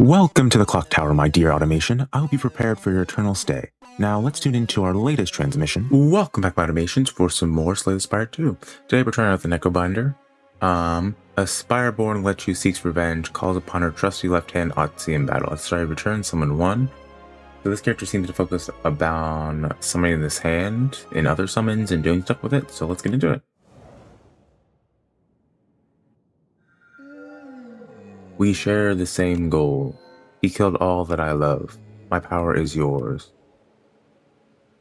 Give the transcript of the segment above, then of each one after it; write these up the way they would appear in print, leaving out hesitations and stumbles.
Welcome to the clock tower, my dear automation. I hope you prepared for your eternal stay. Now let's tune into our latest transmission. Welcome back, my automations, for some more Slay the Spire 2. Today we're trying out the Neko Binder. A Spireborn Lechu seeks revenge, calls upon her trusty left hand Otzi in battle. Let's try to return summon 1. So this character seems to focus on summoning this hand in other summons and doing stuff with it, so let's get into it. We share the same goal. He killed all that I love. My power is yours.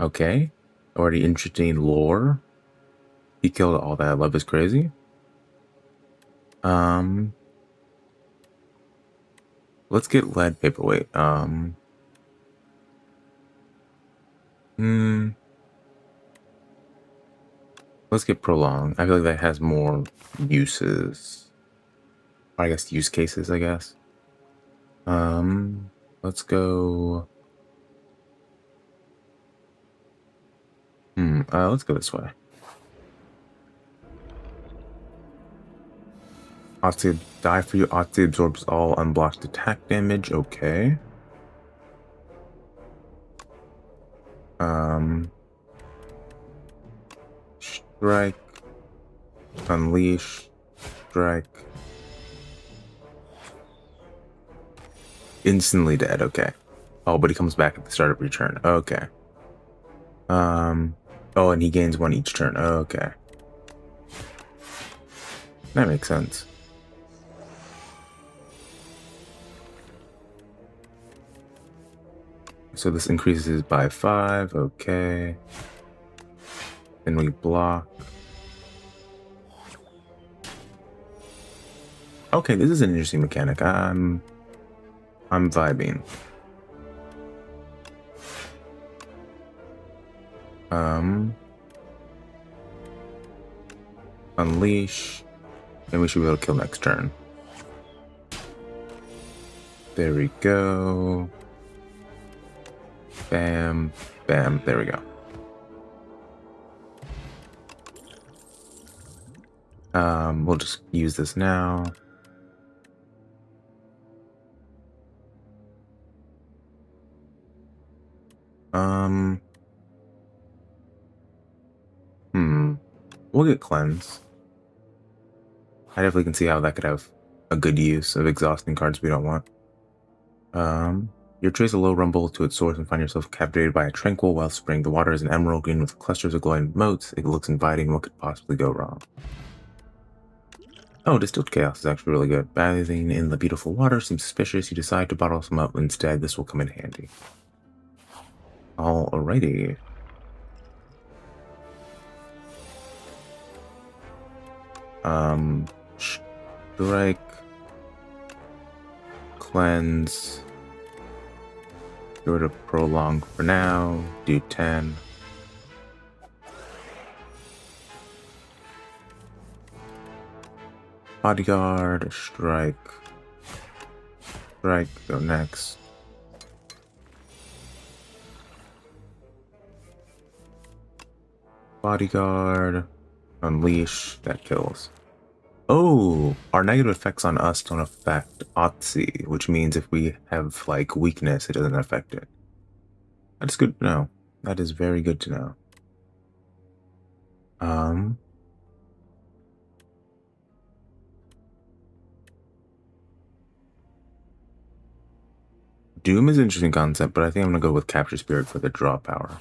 Okay. Already interesting lore. He killed all that I love is crazy. Let's get lead paperweight. Let's get prolong. I feel like that has more uses. I guess use cases, I guess. Let's go. Let's go this way. Otzi die for you. Otzi absorbs all unblocked attack damage. Okay. Strike. Unleash. Strike. Instantly dead. Okay. Oh, but he comes back at the start of your turn. Okay. Oh, and he gains 1 each turn. Okay. That makes sense. So this increases by 5. Okay. Then we block. Okay, this is an interesting mechanic. I'm vibing. Unleash. And we should be able to kill next turn. There we go. Bam. Bam. There we go. We'll just use this now. We'll get cleanse. I definitely can see how that could have a good use of exhausting cards we don't want. You trace a low rumble to its source and find yourself captivated by a tranquil wellspring. The water is an emerald green with clusters of glowing motes. It looks inviting. What could possibly go wrong? Oh, distilled chaos is actually really good. Bathing in the beautiful water seems suspicious. You decide to bottle some up instead. This will come in handy. Alrighty. Strike. Cleanse. Get rid of prolong for now. Do 10. Bodyguard. Strike. Strike. Go next. Bodyguard. Unleash. That kills. Oh, our negative effects on us don't affect Otzi, which means if we have, like, weakness, it doesn't affect it. That's good to know. That is very good to know. Doom is an interesting concept, but I think I'm going to go with Capture Spirit for the draw power.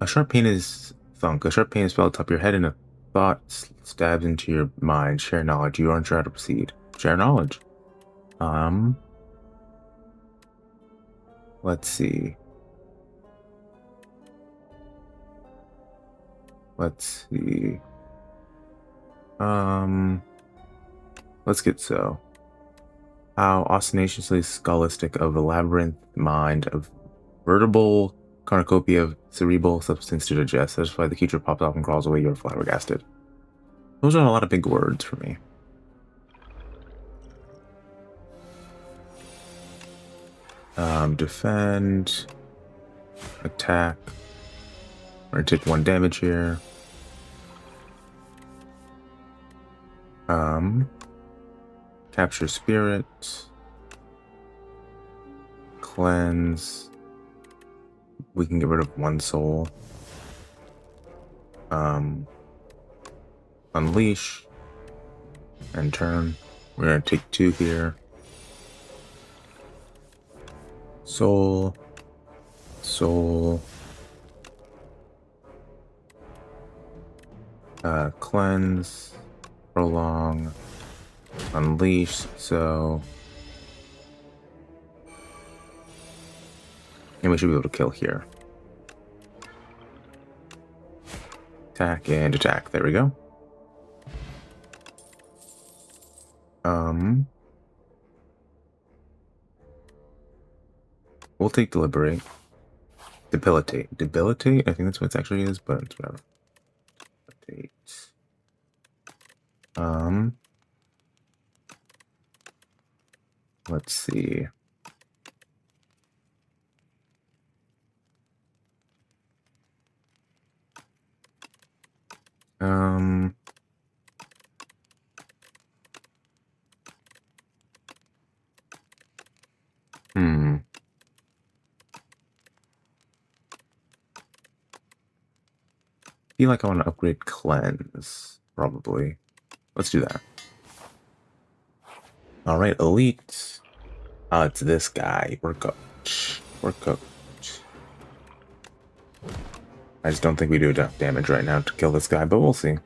A sharp pain is thunk. A sharp pain is felt atop your head and a thought stabs into your mind. Share knowledge. You aren't sure how to proceed. Share knowledge. Let's see. Let's see. Let's get so. How ostentatiously scholastic of a labyrinth mind of vertebral cornucopia of cerebral substance to digest. Satisfied, the creature pops off and crawls away. You're flabbergasted. Those are a lot of big words for me. Defend. Attack. We're gonna take 1 damage here. Capture spirit. Cleanse. We can get rid of one soul. Unleash. And turn. We're gonna take 2 here. Soul. Soul. Cleanse. Prolong. Unleash. So. And we should be able to kill here. Attack and attack. There we go. We'll take deliberate. Debilitate. Debilitate? I think that's what it actually is, but it's whatever. Debilitate. Let's see. I feel like I want to upgrade cleanse, probably. Let's do that. All right, elite. It's this guy. We're cooked. We're cooked. I just don't think we do enough damage right now to kill this guy, but we'll see.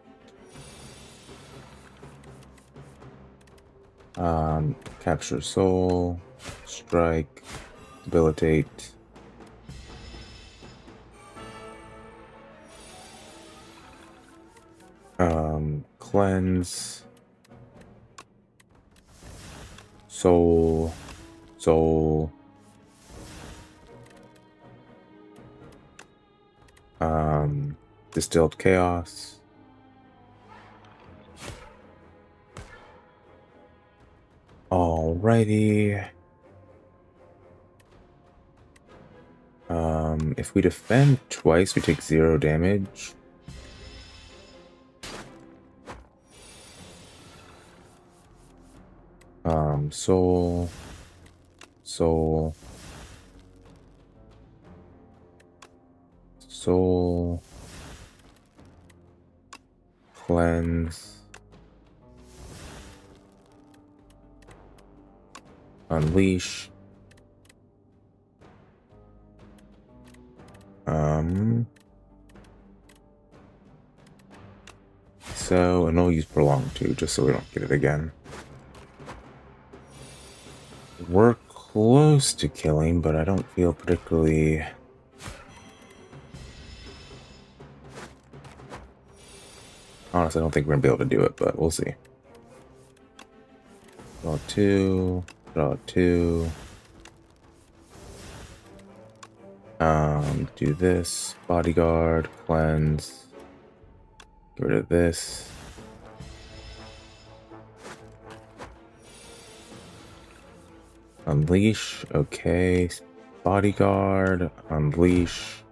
Capture soul, strike, debilitate. Cleanse. Soul. Soul. Distilled chaos. Alrighty. If we defend twice, we take 0 damage. Soul. Soul. Soul. Cleanse. Unleash. And we'll use prolong too, just so we don't get it again. We're close to killing, but I don't feel particularly... Honestly, I don't think we're gonna be able to do it, but we'll see. Draw 2, draw 2. Do this, bodyguard, cleanse, get rid of this. Unleash, okay, bodyguard, unleash.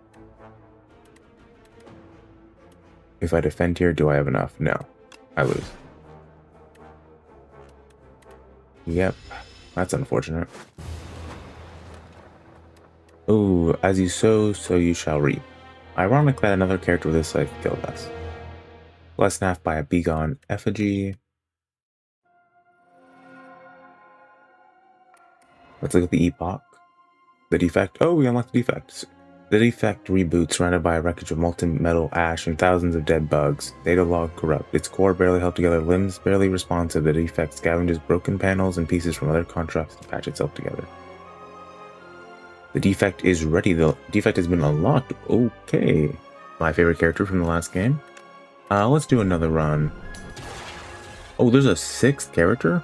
If I defend here, do I have enough? No, I lose. Yep, that's unfortunate. Ooh, as you sow, so you shall reap. Ironic that another character with this life killed us. Blessed half by a begone effigy. Let's look at the epoch. The defect. Oh, we unlocked the defect. The defect reboots, surrounded by a wreckage of molten metal ash and thousands of dead bugs. Data log corrupt. Its core barely held together, limbs barely responsive. The defect scavenges broken panels and pieces from other constructs to patch itself together. The defect is ready. The defect has been unlocked. Okay. My favorite character from the last game. Let's do another run. Oh, there's a 6th character?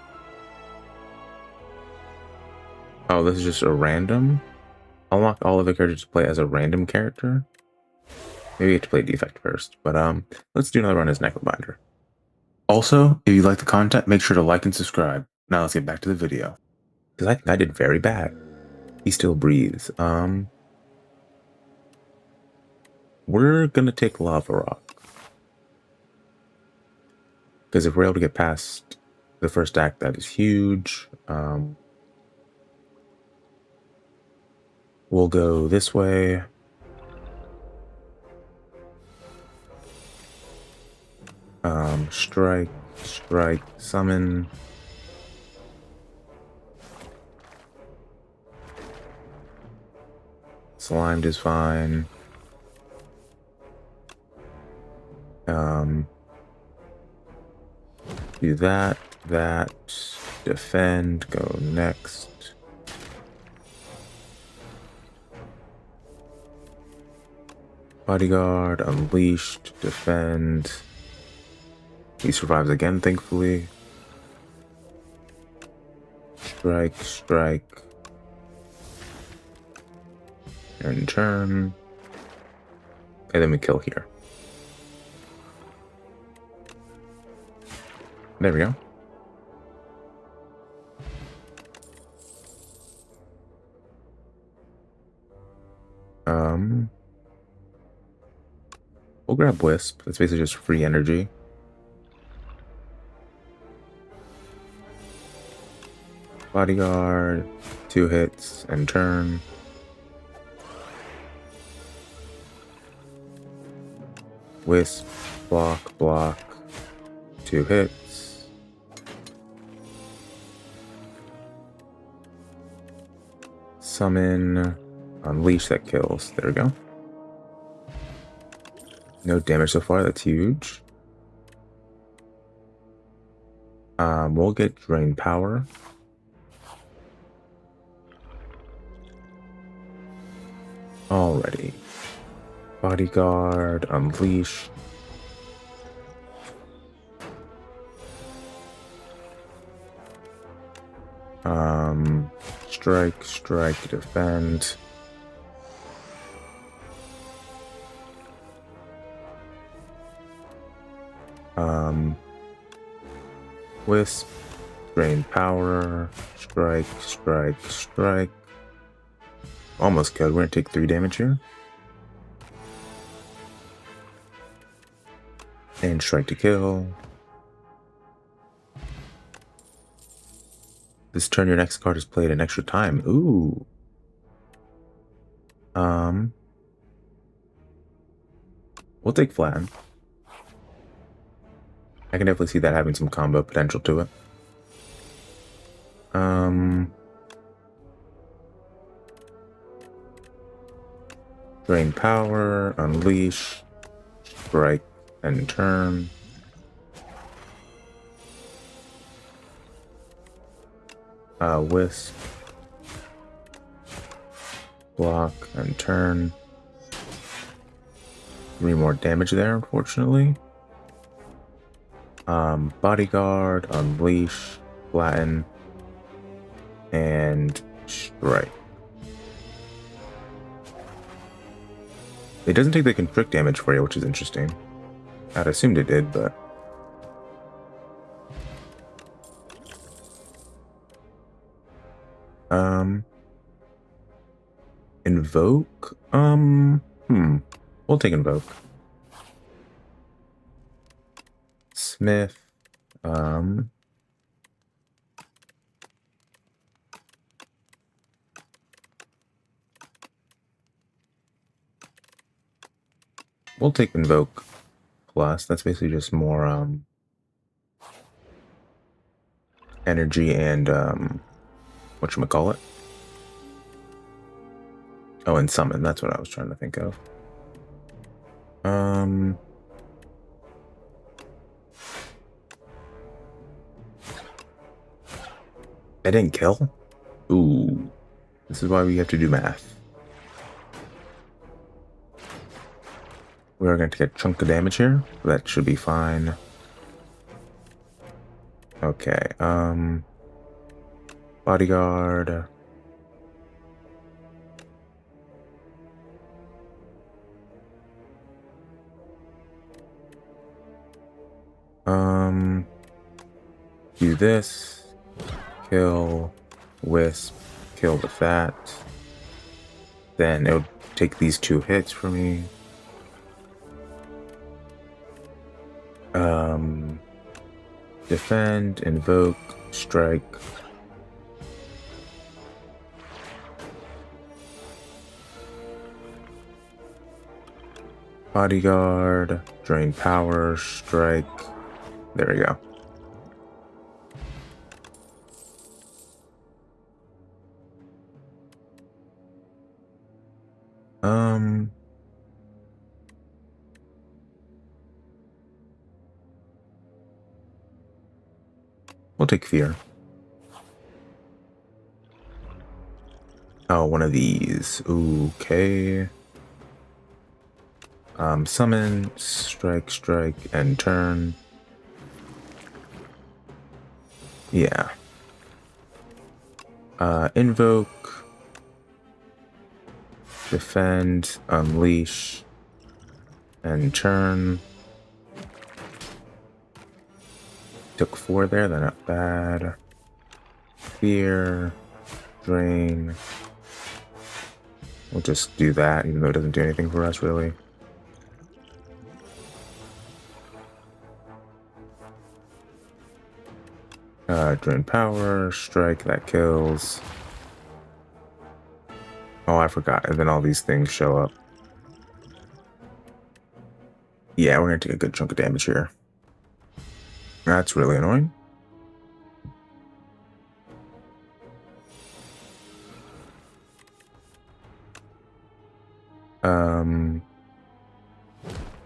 Oh, this is just a random? Unlock all of the characters to play as a random character? Maybe you have to play defect first, but let's do another run as Necrobinder. Also, if you like the content, make sure to like and subscribe. Now let's get back to the video. Because I think I did very bad. He still breathes. We're gonna take Lava Rock. Because if we're able to get past the first act, that is huge. We'll go this way. Strike, strike, summon. Slimed is fine. Do that, defend, go next. Bodyguard, unleashed, defend. He survives again, thankfully. Strike, strike. And turn. And then we kill here. There we go. We'll grab Wisp. That's basically just free energy. Bodyguard, 2 hits, and turn. Wisp, block, block, 2 hits. Summon, unleash, that kills. There we go. No damage so far, that's huge. We'll get drain power. Alrighty. Bodyguard, unleash. Strike, strike, defend. Wisp, drain power, strike, strike, strike. Almost killed. We're gonna take 3 damage here. And strike to kill. This turn, your next card is played an extra time. Ooh. We'll take Flatten. I can definitely see that having some combo potential to it. Drain power, unleash, strike, and turn. Wisp, block, and turn. 3 more damage there, unfortunately. Bodyguard, unleash, flatten, and strike. It doesn't take the constrict damage for you, which is interesting. I'd assumed it did, but... Invoke? We'll take Invoke. Smith. We'll take Invoke Plus. That's basically just more, energy and, whatchamacallit? Oh, and Summon. That's what I was trying to think of. I didn't kill? Ooh. This is why we have to do math. We're going to get a chunk of damage here. That should be fine. Okay, Bodyguard. Do this. Kill. Wisp. Kill the fat. Then it'll take these 2 hits for me. defend, invoke, strike. Bodyguard, drain power, strike. There we go. We'll take fear. Oh, one of these. Okay. Summon, strike, and turn. Yeah. Invoke, defend, unleash, and turn. Took 4 there, they're not bad. Fear, drain. We'll just do that, even though it doesn't do anything for us, really. Drain power, strike, that kills. Oh, I forgot, and then all these things show up. Yeah, we're gonna take a good chunk of damage here. That's really annoying.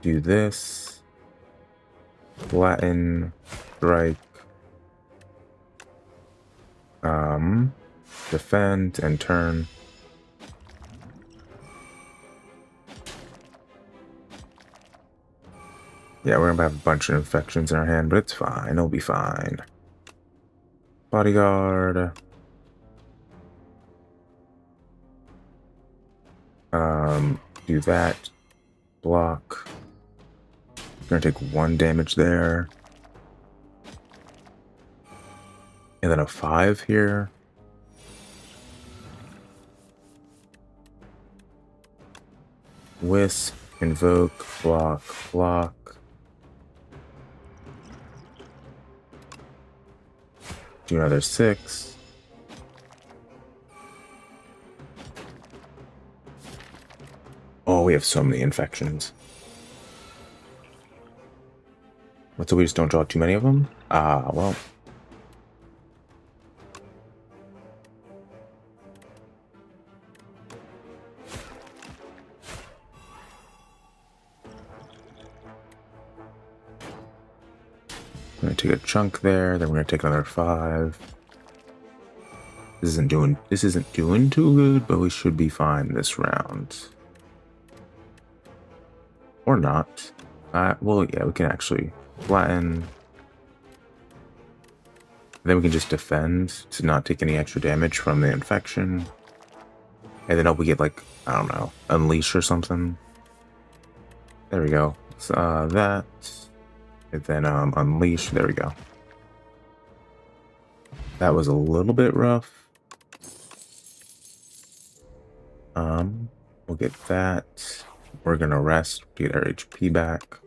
Do this. Latin, strike. Defend and turn. Yeah, we're gonna have a bunch of infections in our hand, but it's fine. It'll be fine. Bodyguard. Do that. Block. Gonna take 1 damage there. And then a 5 here. Wisp, invoke, block, block. Do another 6. Oh, we have so many infections. What, so we just don't draw too many of them? Ah, well. I'm gonna take a chunk there, then we're gonna take another 5. This isn't doing too good, but we should be fine this round. Or not. Well, yeah, we can actually flatten. Then we can just defend to not take any extra damage from the infection. And then hope we get, like, I don't know, unleash or something. There we go. So, that. And then unleash. There we go. That was a little bit rough. We'll get that. We're gonna rest to get our HP back.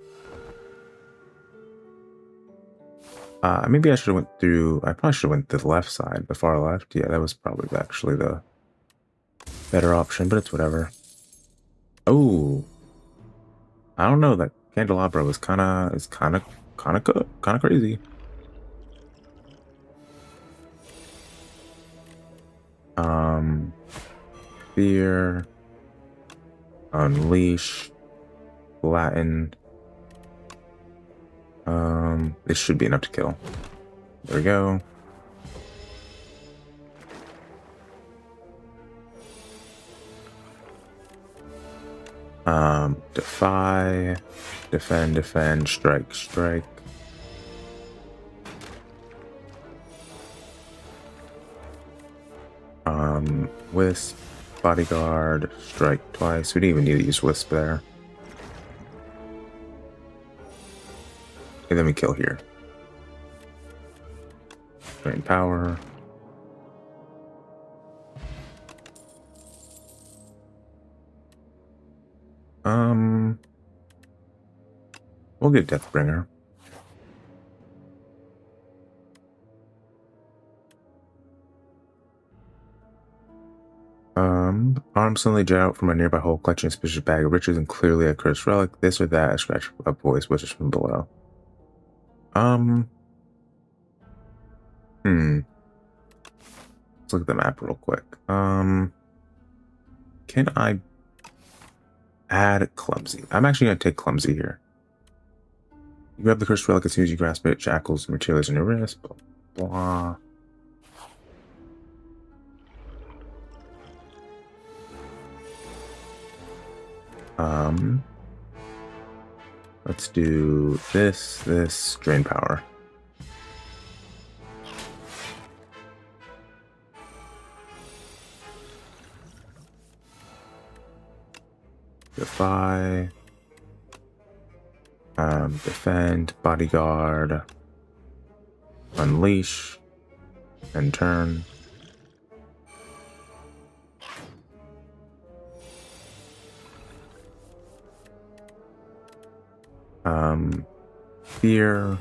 Maybe I should have went through. I probably should have went to the left side, the far left. Yeah, that was probably actually the better option, but it's whatever. Oh, I don't know. That candelabra was kind of crazy. Fear, unleash, Latin. This should be enough to kill. There we go. Defy, defend, strike. Wisp, bodyguard, strike twice. We didn't even need to use Wisp there. And then we kill here. Drain power. We'll get Deathbringer. Arms suddenly jet out from a nearby hole, clutching a suspicious bag of riches and clearly a cursed relic. This or that, a scratch a voice whispers from below. Let's look at the map real quick. Can I add clumsy? I'm actually gonna take clumsy here. You grab the cursed relic as soon as you grasp it, shackles and materials in your wrist, blah blah. Let's do this, drain power. Defy. Defend, bodyguard, unleash, and turn. Fear.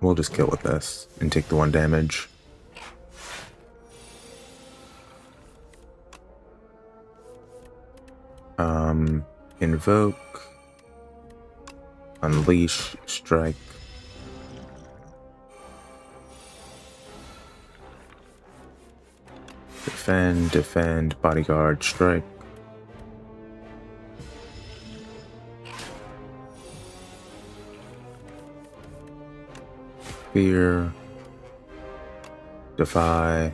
We'll just kill with this and take the 1 damage. Invoke, unleash, strike. Defend, bodyguard, strike. Fear, defy.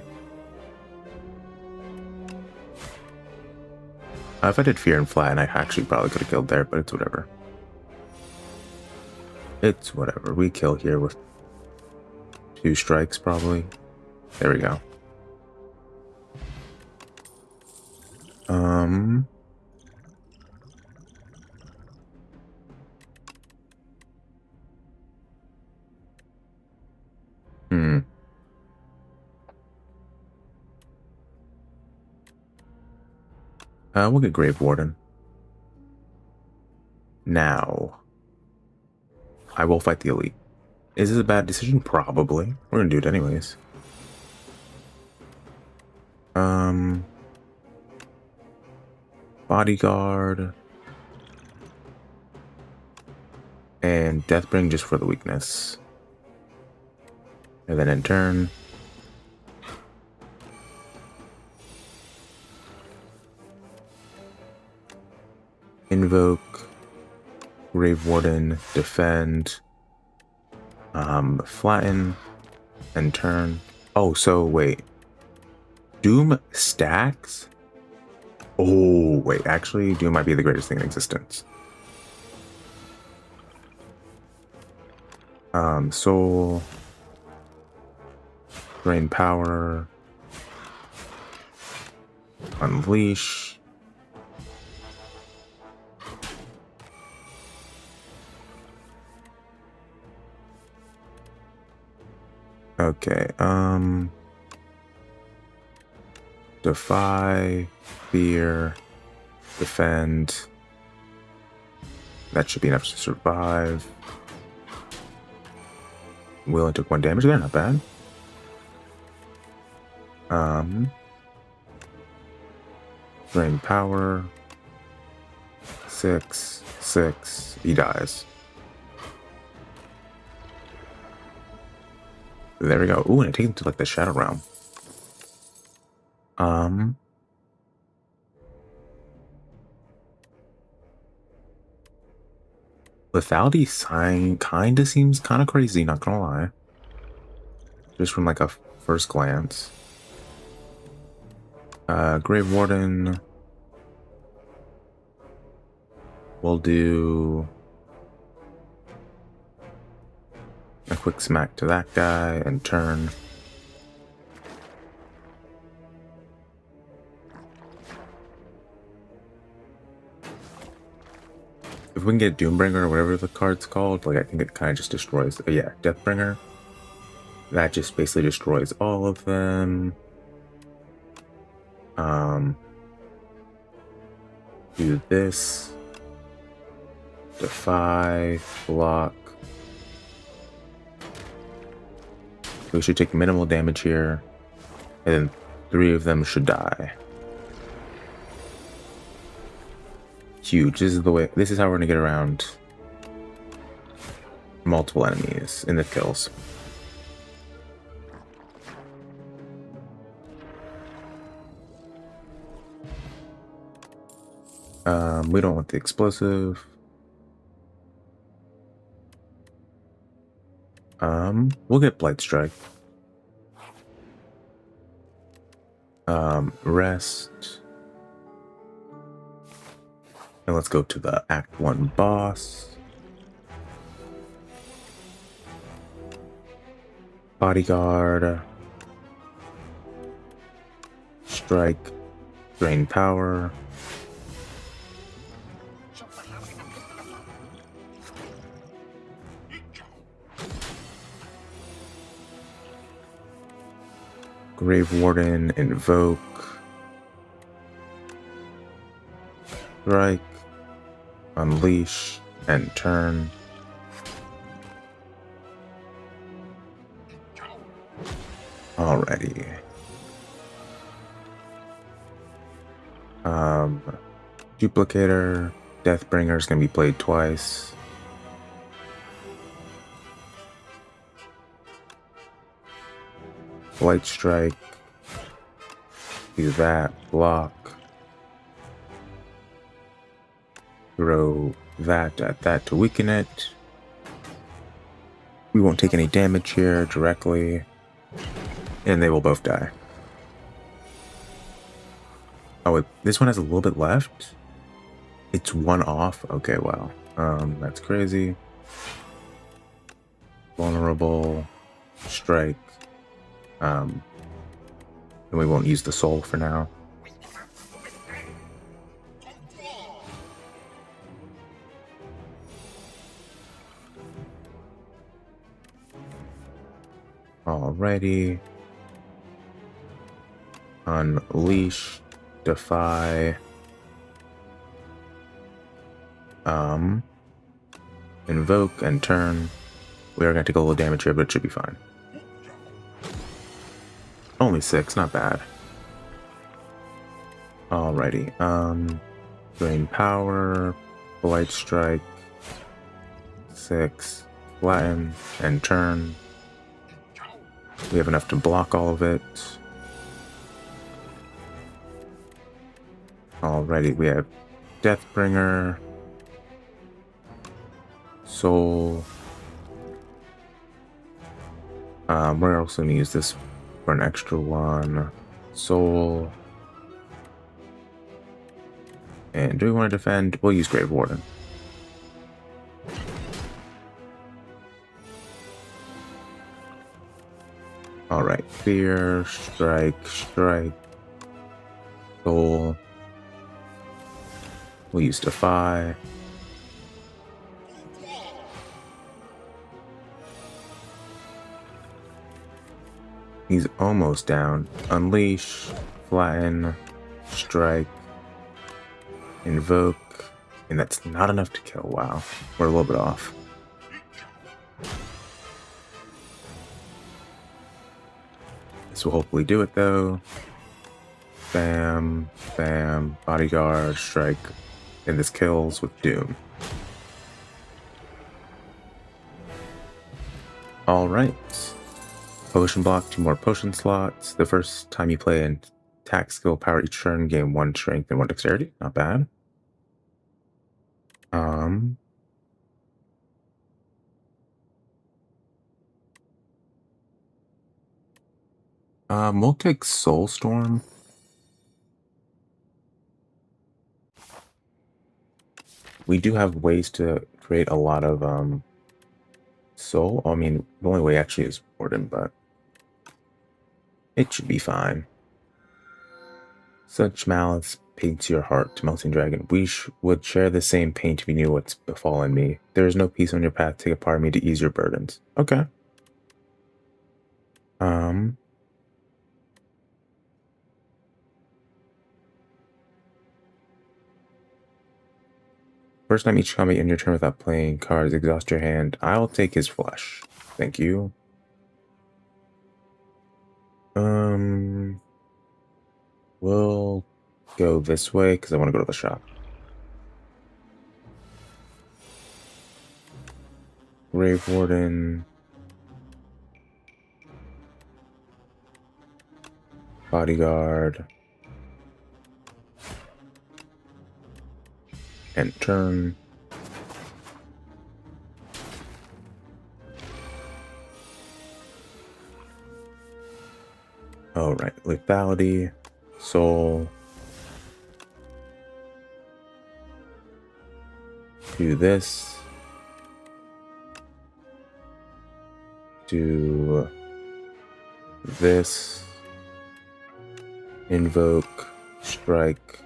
If I did fear and flatten, I actually probably could have killed there, but it's whatever. It's whatever. We kill here with 2 strikes, probably. There we go. We'll get Grave Warden. Now, I will fight the elite. Is this a bad decision? Probably. We're gonna do it anyways. Bodyguard. And Deathbring just for the weakness. And then in turn. Invoke, Grave Warden, defend, flatten, and turn. Oh, so wait. Doom stacks? Oh, wait, actually, Doom might be the greatest thing in existence. Soul, drain power, unleash. Okay, defy, fear, defend. That should be enough to survive. We only took 1 damage there, not bad. Drain power. 6, 6, he dies. There we go. Ooh, and I take him to like the Shadow Realm. Lethality sign kinda seems kinda crazy, not gonna lie. Just from like a first glance. Grave Warden. We'll do a quick smack to that guy and turn. If we can get Doombringer or whatever the card's called, like I think it kind of just destroys. Yeah, Deathbringer. That just basically destroys all of them. Do this. Defy, block. We should take minimal damage here. And then 3 of them should die. Huge. This is how we're gonna get around multiple enemies in the kills. We don't want the explosive. We'll get Blight Strike. Rest. And let's go to the Act 1 boss. Bodyguard. Strike. Drain power. Grave Warden, Invoke, Strike, Unleash, and Turn. Alrighty. Duplicator, Deathbringer is going to be played twice. Light Strike, do that, block, throw that at that to weaken it. We won't take any damage here directly, and they will both die. Oh, this one has a little bit left? It's 1 off? Okay, wow. That's crazy. Vulnerable, strike. And we won't use the soul for now. Alrighty. Unleash, defy. Invoke and turn. We are going to take a little damage here, but it should be fine. Only 6, not bad. Alrighty. Drain power, Blight Strike, 6, flatten, and turn. We have enough to block all of it. Alrighty, we have Deathbringer, Soul. We're also going to use this for an extra 1. Soul. And do we want to defend? We'll use Grave Warden. Alright, Fear, Strike, Strike, Soul. We'll use Defy. He's almost down. Unleash, flatten, strike, invoke, and that's not enough to kill. Wow, we're a little bit off. This will hopefully do it though. Bam, bam, bodyguard, strike, and this kills with Doom. Alright. Potion block, 2 more potion slots. The first time you play an attack skill power each turn, gain 1 strength and 1 dexterity. Not bad. We'll take Soulstorm. We do have ways to create a lot of soul. I mean, the only way actually is Warden, but it should be fine. Such malice paints your heart to melting dragon. We would share the same pain if you knew what's befallen me. There is no peace on your path. Take a part of me to ease your burdens. Okay. First time each combat in your turn without playing cards, exhaust your hand. I'll take his flesh. Thank you. We'll go this way because I want to go to the shop. Grave Warden. Bodyguard. And turn. Alright, lethality, soul. Do this. Do this. Invoke, strike.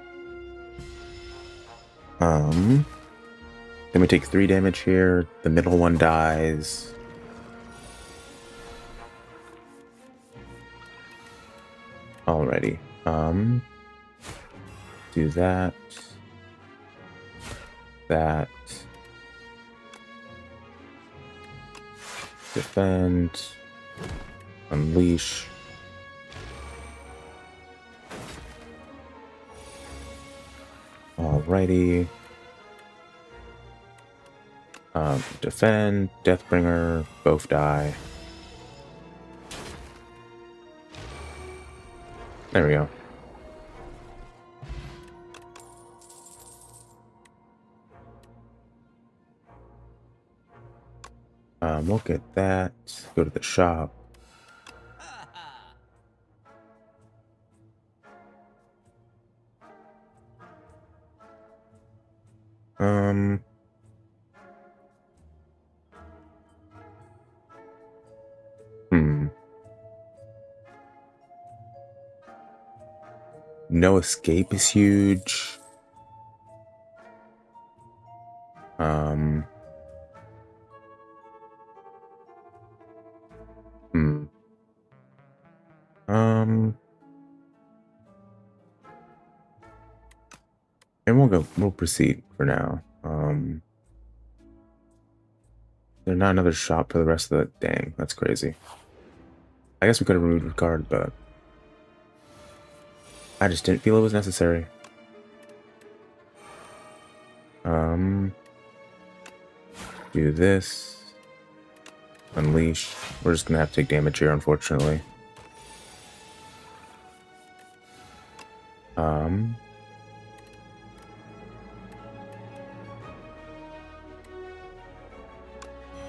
Then we take 3 damage here. The middle one dies. Alrighty. Do that. That. Defend. Unleash. Alrighty. Defend, Deathbringer, both die. There we go. We'll get that. Go to the shop. No escape is huge. And we'll proceed for now. There's not another shop for the rest of the... Dang, that's crazy. I guess we could have removed the card, but I just didn't feel it was necessary. Do this. Unleash. We're just gonna have to take damage here, unfortunately.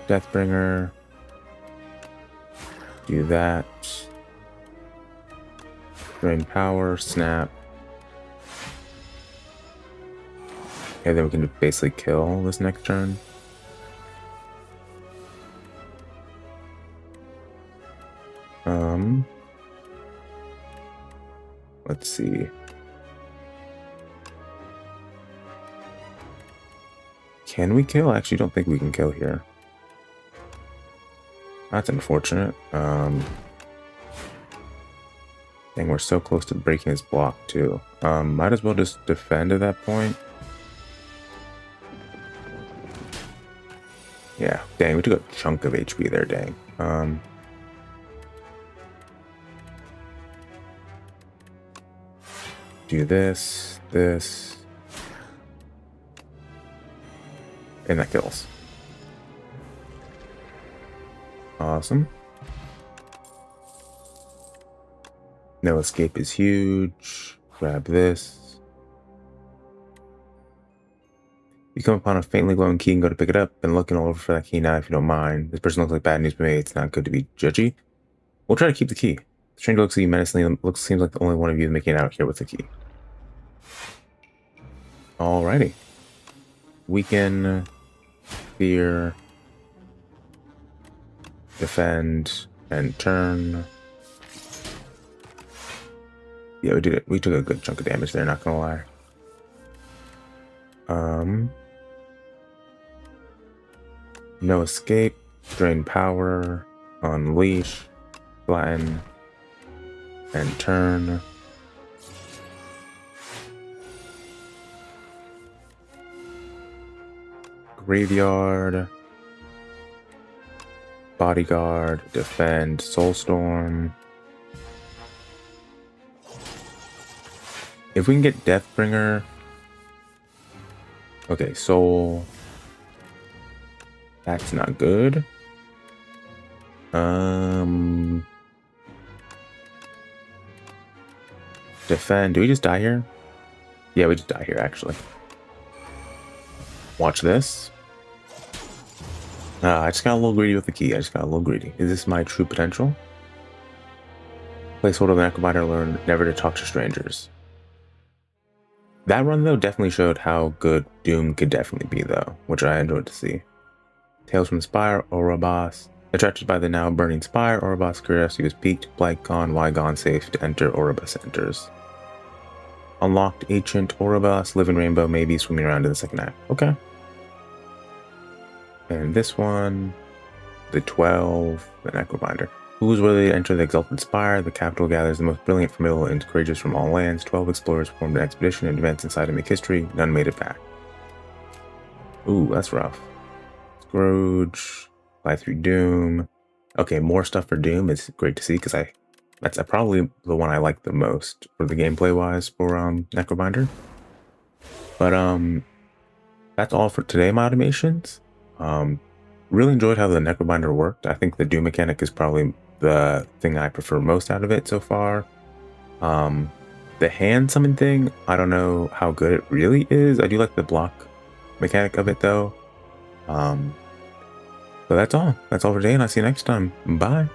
Deathbringer. Do that. Drain power, snap. Okay, then we can basically kill this next turn. Let's see. Can we kill? I actually don't think we can kill here. That's unfortunate. Dang, we're so close to breaking his block too. Might as well just defend at that point. Yeah, dang, we took a chunk of HP there, dang. Do this, this. And that kills. Awesome. No escape is huge. Grab this. You come upon a faintly glowing key and go to pick it up. Been looking all over for that key now if you don't mind. This person looks like bad news for me. It's not good to be judgy. We'll try to keep the key. The stranger looks at you menacingly. Seems like the only one of you is making it out here with the key. Alrighty. Weaken. Fear. Defend. And turn. Yeah, we did it. We took a good chunk of damage there, not gonna lie. No escape. Drain power. Unleash. Flatten. And turn. Graveyard. Bodyguard. Defend. Soulstorm. If we can get Deathbringer... Okay, Soul... That's not good. Defend. Do we just die here? Yeah, we just die here, actually. Watch this. I just got a little greedy with the key. I just got a little greedy. Is this my true potential? Placeholder of the Necrobinder, learn never to talk to strangers. That run, though, definitely showed how good Doom could definitely be, though, which I enjoyed to see. Tales from the Spire, Orobas. Attracted by the now burning Spire, Orobas' curiosity was piqued. Blight gone, why gone, safe to enter, Orobas enters. Unlocked Ancient Orobas, Living Rainbow, maybe swimming around in the second act. Okay. And this one, the 12, the Necrobinder. Who is worthy to enter the Exalted Spire? The capital gathers the most brilliant, formidable, and courageous from all lands. 12 explorers formed an expedition and advanced inside to make history. None made it back. Ooh, that's rough. Scrooge, Fly Through Doom. Okay, more stuff for Doom. It's great to see because that's probably the one I like the most for the gameplay wise for Necrobinder. But that's all for today, my automations. Really enjoyed how the Necrobinder worked. I think the Doom mechanic is probably the thing I prefer most out of it so far. The hand summon thing, I don't know how good it really is. I do like the block mechanic of it though. So that's all for today, and I'll see you next time. Bye.